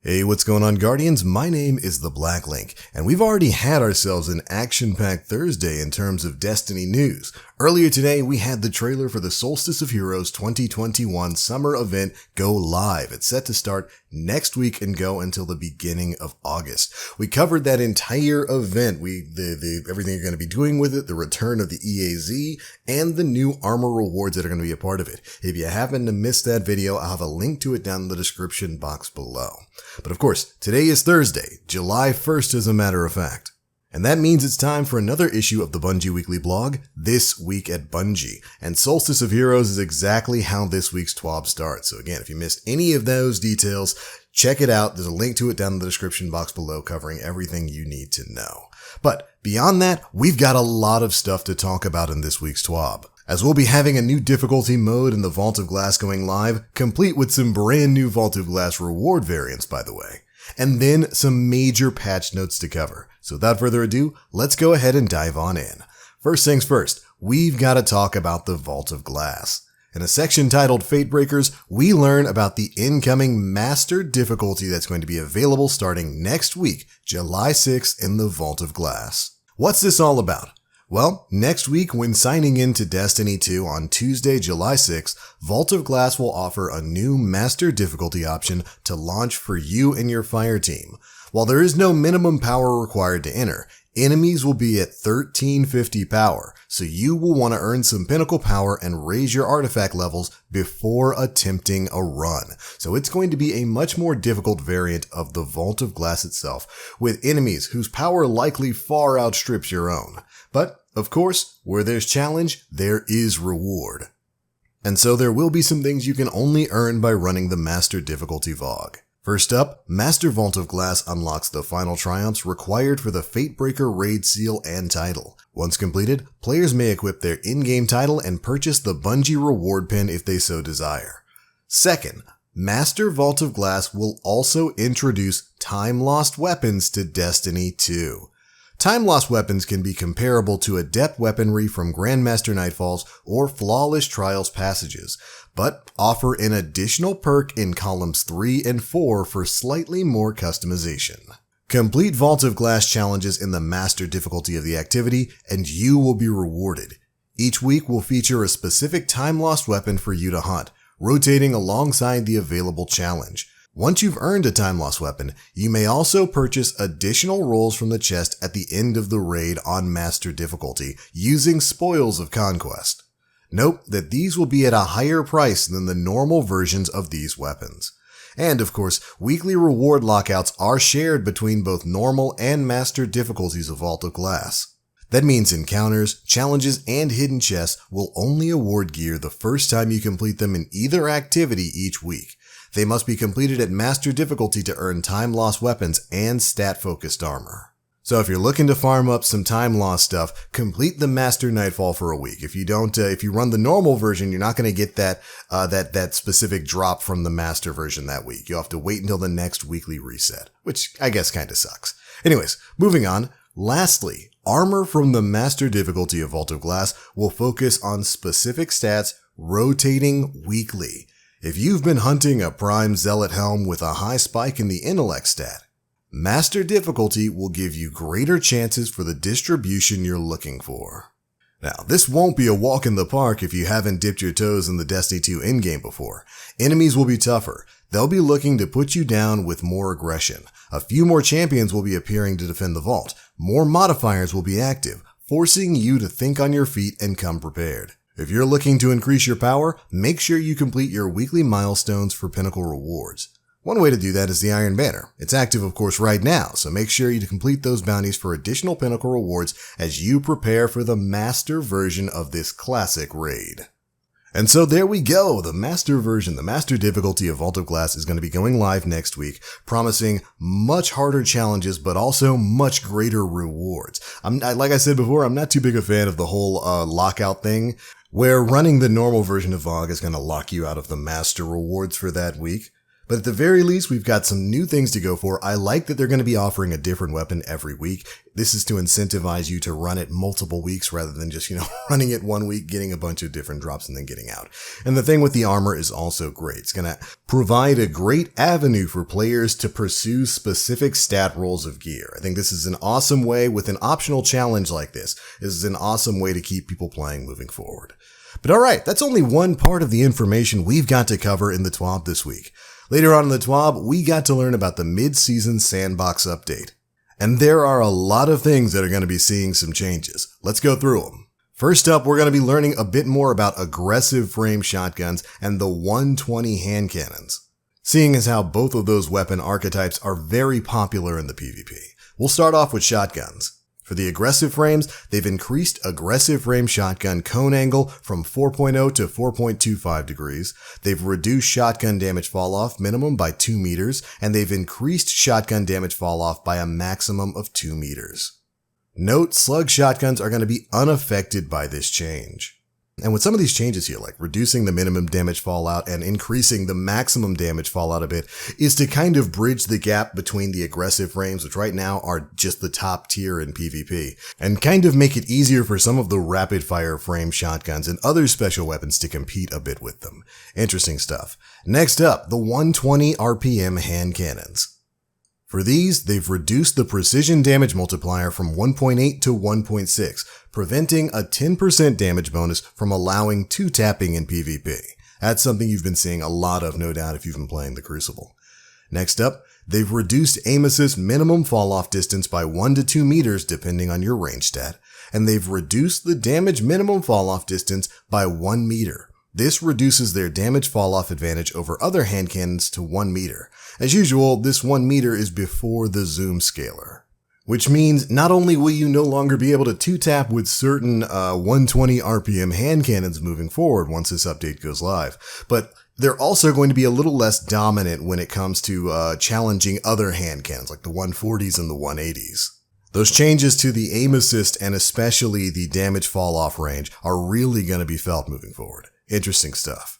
Hey, what's going on, Guardians? My name is the Black Link, and we've already had ourselves an action-packed Thursday in terms of Destiny news. Earlier today, we had the trailer for the Solstice of Heroes 2021 summer event go live. It's set to start next week and go until the beginning of August. We covered that entire event, everything you're going to be doing with it, the return of the EAZ, and the new armor rewards that are going to be a part of it. If you happen to miss that video, I'll have a link to it down in the description box below. But of course, today is Thursday, July 1st as a matter of fact. And that means it's time for another issue of the Bungie Weekly blog, This Week at Bungie. And Solstice of Heroes is exactly how this week's TWAB starts. So again, if you missed any of those details, check it out. There's a link to it down in the description box below covering everything you need to know. But beyond that, we've got a lot of stuff to talk about in this week's TWAB, as we'll be having a new difficulty mode in the Vault of Glass going live, complete with some brand new Vault of Glass reward variants, by the way. And then some major patch notes to cover. So without further ado, let's go ahead and dive on in. First things first, we've got to talk about the Vault of Glass. In a section titled Fate Breakers, we learn about the incoming Master difficulty that's going to be available starting next week, July 6th in the Vault of Glass. What's this all about? Well, next week when signing in to Destiny 2 on Tuesday, July 6th, Vault of Glass will offer a new Master difficulty option to launch for you and your fire team. While there is no minimum power required to enter, enemies will be at 1350 power, so you will want to earn some pinnacle power and raise your artifact levels before attempting a run. So it's going to be a much more difficult variant of the Vault of Glass itself, with enemies whose power likely far outstrips your own. But, of course, where there's challenge, there is reward. And so there will be some things you can only earn by running the Master difficulty VOG. First up, Master Vault of Glass unlocks the final triumphs required for the Fatebreaker raid seal and title. Once completed, players may equip their in-game title and purchase the Bungie reward pin if they so desire. Second, Master Vault of Glass will also introduce time-lost weapons to Destiny 2. Time-lost weapons can be comparable to adept weaponry from Grandmaster Nightfalls or Flawless Trials passages, but offer an additional perk in columns 3 and 4 for slightly more customization. Complete Vault of Glass challenges in the Master difficulty of the activity, and you will be rewarded. Each week will feature a specific time-lost weapon for you to hunt, rotating alongside the available challenge. Once you've earned a time-lost weapon, you may also purchase additional rolls from the chest at the end of the raid on Master difficulty using Spoils of Conquest. Note that these will be at a higher price than the normal versions of these weapons. And of course, weekly reward lockouts are shared between both normal and Master difficulties of Vault of Glass. That means encounters, challenges, and hidden chests will only award gear the first time you complete them in either activity each week. They must be completed at Master difficulty to earn time-lost weapons and stat-focused armor. So if you're looking to farm up some time-lost stuff, complete the Master Nightfall for a week. If you run the normal version, you're not going to get that specific drop from the Master version that week. You'll have to wait until the next weekly reset, which I guess kind of sucks. Anyways, moving on. Lastly, armor from the Master difficulty of Vault of Glass will focus on specific stats rotating weekly. If you've been hunting a Prime Zealot helm with a high spike in the intellect stat, Master difficulty will give you greater chances for the distribution you're looking for. Now, this won't be a walk in the park if you haven't dipped your toes in the Destiny 2 endgame before. Enemies will be tougher. They'll be looking to put you down with more aggression. A few more champions will be appearing to defend the vault. More modifiers will be active, forcing you to think on your feet and come prepared. If you're looking to increase your power, make sure you complete your weekly milestones for pinnacle rewards. One way to do that is the Iron Banner. It's active, of course, right now, so make sure you complete those bounties for additional pinnacle rewards as you prepare for the Master version of this classic raid. And so there we go, the Master version, the Master difficulty of Vault of Glass is going to be going live next week, promising much harder challenges, but also much greater rewards. Like I said before, I'm not too big a fan of the whole lockout thing, where running the normal version of VOG is going to lock you out of the Master rewards for that week. But at the very least, we've got some new things to go for. I like that they're going to be offering a different weapon every week. This is to incentivize you to run it multiple weeks rather than just, running it 1 week, getting a bunch of different drops and then getting out. And the thing with the armor is also great. It's going to provide a great avenue for players to pursue specific stat rolls of gear. I think this is an awesome way with an optional challenge like this. This is an awesome way to keep people playing moving forward. But alright, that's only one part of the information we've got to cover in the TWAB this week. Later on in the TWAB, we got to learn about the mid-season Sandbox update. And there are a lot of things that are going to be seeing some changes. Let's go through them. First up, we're going to be learning a bit more about aggressive frame shotguns and the 120 hand cannons. Seeing as how both of those weapon archetypes are very popular in the PvP. We'll start off with shotguns. For the aggressive frames, they've increased aggressive frame shotgun cone angle from 4.0 to 4.25 degrees. They've reduced shotgun damage falloff minimum by 2 meters, and they've increased shotgun damage falloff by a maximum of 2 meters. Note, slug shotguns are going to be unaffected by this change. And with some of these changes here, like reducing the minimum damage fallout and increasing the maximum damage fallout a bit, is to kind of bridge the gap between the aggressive frames, which right now are just the top tier in PvP, and kind of make it easier for some of the rapid fire frame shotguns and other special weapons to compete a bit with them. Interesting stuff. Next up, the 120 RPM hand cannons. For these, they've reduced the precision damage multiplier from 1.8 to 1.6, preventing a 10% damage bonus from allowing 2-tapping in PvP. That's something you've been seeing a lot of, no doubt, if you've been playing the Crucible. Next up, they've reduced aim assist minimum fall-off distance by 1 to 2 meters depending on your range stat, and they've reduced the damage minimum fall-off distance by 1 meter. This reduces their damage fall-off advantage over other hand cannons to 1 meter. As usual, this 1 meter is before the zoom scaler. Which means not only will you no longer be able to 2-tap with certain 120 RPM hand cannons moving forward once this update goes live, but they're also going to be a little less dominant when it comes to challenging other hand cannons like the 140s and the 180s. Those changes to the aim assist and especially the damage fall-off range are really going to be felt moving forward. Interesting stuff.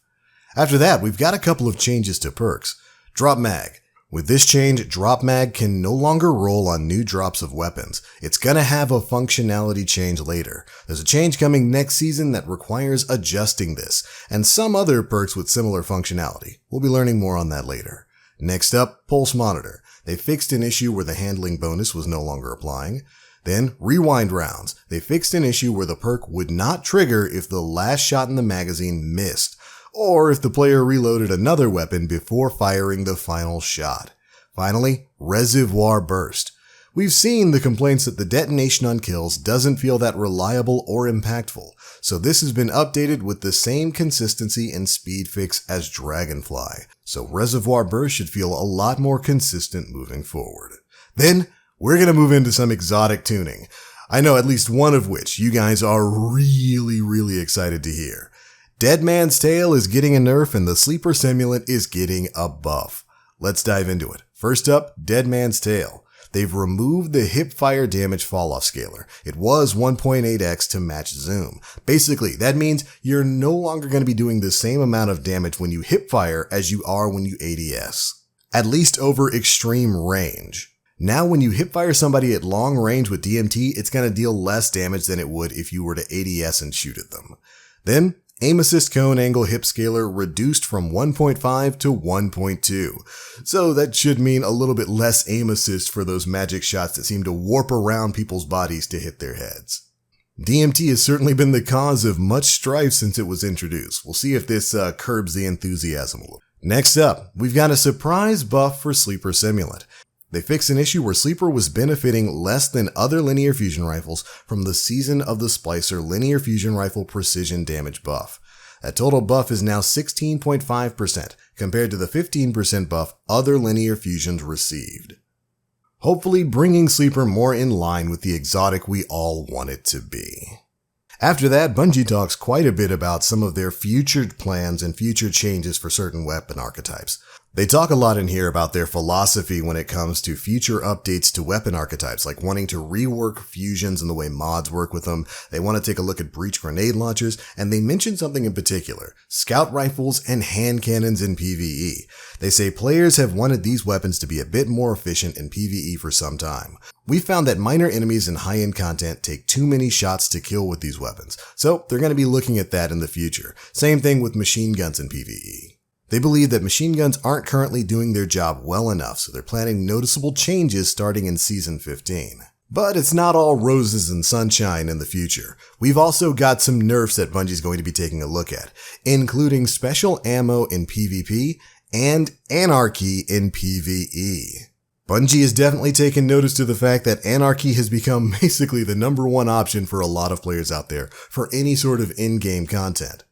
After that, we've got a couple of changes to perks. Drop Mag. With this change, Drop Mag can no longer roll on new drops of weapons. It's gonna have a functionality change later. There's a change coming next season that requires adjusting this, and some other perks with similar functionality. We'll be learning more on that later. Next up, Pulse Monitor. They fixed an issue where the handling bonus was no longer applying. Then, Rewind Rounds. They fixed an issue where the perk would not trigger if the last shot in the magazine missed, or if the player reloaded another weapon before firing the final shot. Finally, Reservoir Burst. We've seen the complaints that the detonation on kills doesn't feel that reliable or impactful, so this has been updated with the same consistency and speed fix as Dragonfly, so Reservoir Burst should feel a lot more consistent moving forward. Then, we're gonna move into some exotic tuning. I know at least one of which you guys are really excited to hear. Dead Man's Tale is getting a nerf and the Sleeper Simulant is getting a buff. Let's dive into it. First up, Dead Man's Tale. They've removed the hipfire damage falloff scaler. It was 1.8x to match zoom. Basically, that means you're no longer going to be doing the same amount of damage when you hipfire as you are when you ADS. At least over extreme range. Now when you hipfire somebody at long range with DMT, it's going to deal less damage than it would if you were to ADS and shoot at them. Then, Aim Assist Cone Angle Hip Scaler reduced from 1.5 to 1.2. So that should mean a little bit less aim assist for those magic shots that seem to warp around people's bodies to hit their heads. DMT has certainly been the cause of much strife since it was introduced. We'll see if this curbs the enthusiasm a little. Next up, we've got a surprise buff for Sleeper Simulant. They fixed an issue where Sleeper was benefiting less than other linear fusion rifles from the Season of the Splicer linear fusion rifle precision damage buff. That total buff is now 16.5% compared to the 15% buff other linear fusions received. Hopefully bringing Sleeper more in line with the exotic we all want it to be. After that, Bungie talks quite a bit about some of their future plans and future changes for certain weapon archetypes. They talk a lot in here about their philosophy when it comes to future updates to weapon archetypes, like wanting to rework fusions and the way mods work with them. They want to take a look at breach grenade launchers, and they mention something in particular: scout rifles and hand cannons in PvE. They say players have wanted these weapons to be a bit more efficient in PvE for some time. We found that minor enemies in high-end content take too many shots to kill with these weapons, so they're going to be looking at that in the future. Same thing with machine guns in PvE. They believe that machine guns aren't currently doing their job well enough, so they're planning noticeable changes starting in Season 15. But it's not all roses and sunshine in the future. We've also got some nerfs that Bungie's going to be taking a look at, including special ammo in PvP and anarchy in PvE. Bungie has definitely taken notice to the fact that anarchy has become basically the #1 option for a lot of players out there for any sort of in-game content.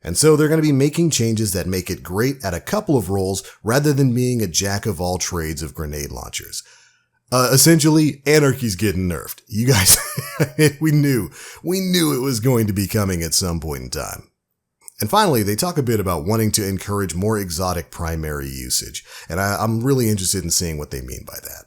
And so they're going to be making changes that make it great at a couple of roles rather than being a jack of all trades of grenade launchers. Essentially, anarchy's getting nerfed. You guys, we knew it was going to be coming at some point in time. And finally, they talk a bit about wanting to encourage more exotic primary usage, and I'm really interested in seeing what they mean by that.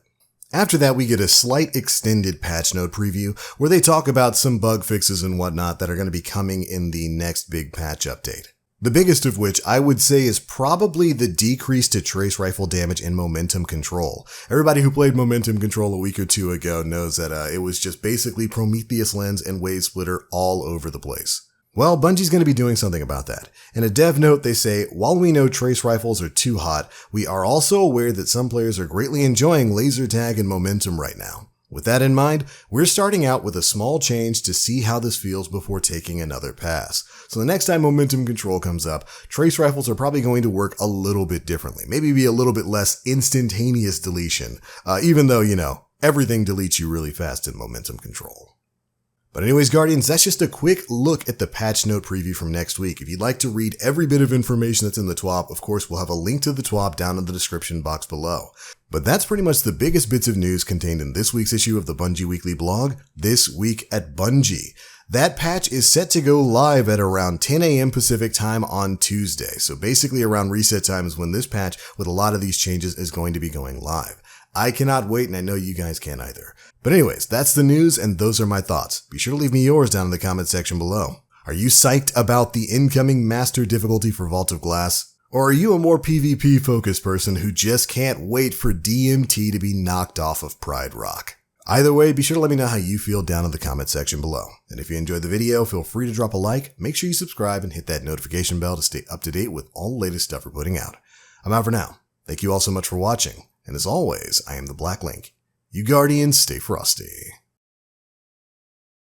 After that, we get a slight extended patch note preview where they talk about some bug fixes and whatnot that are going to be coming in the next big patch update. The biggest of which I would say is probably the decrease to trace rifle damage and momentum control. Everybody who played momentum control a week or two ago knows that it was just basically Prometheus lens and wave splitter all over the place. Well, Bungie's going to be doing something about that. In a dev note, they say, while we know trace rifles are too hot, we are also aware that some players are greatly enjoying laser tag and momentum right now. With that in mind, we're starting out with a small change to see how this feels before taking another pass. So the next time momentum control comes up, trace rifles are probably going to work a little bit differently. Maybe be a little bit less instantaneous deletion, even though, everything deletes you really fast in momentum control. But anyways, Guardians, that's just a quick look at the patch note preview from next week. If you'd like to read every bit of information that's in the TWAB, of course, we'll have a link to the TWAB down in the description box below. But that's pretty much the biggest bits of news contained in this week's issue of the Bungie Weekly blog, This Week at Bungie. That patch is set to go live at around 10 a.m. Pacific time on Tuesday. So basically around reset time is when this patch with a lot of these changes is going to be going live. I cannot wait, and I know you guys can't either. But anyways, that's the news, and those are my thoughts. Be sure to leave me yours down in the comment section below. Are you psyched about the incoming master difficulty for Vault of Glass? Or are you a more PvP focused person who just can't wait for DMT to be knocked off of Pride Rock? Either way, be sure to let me know how you feel down in the comment section below. And if you enjoyed the video, feel free to drop a like, make sure you subscribe, and hit that notification bell to stay up to date with all the latest stuff we're putting out. I'm out for now. Thank you all so much for watching. And as always, I am the Black Link. You Guardians, stay frosty.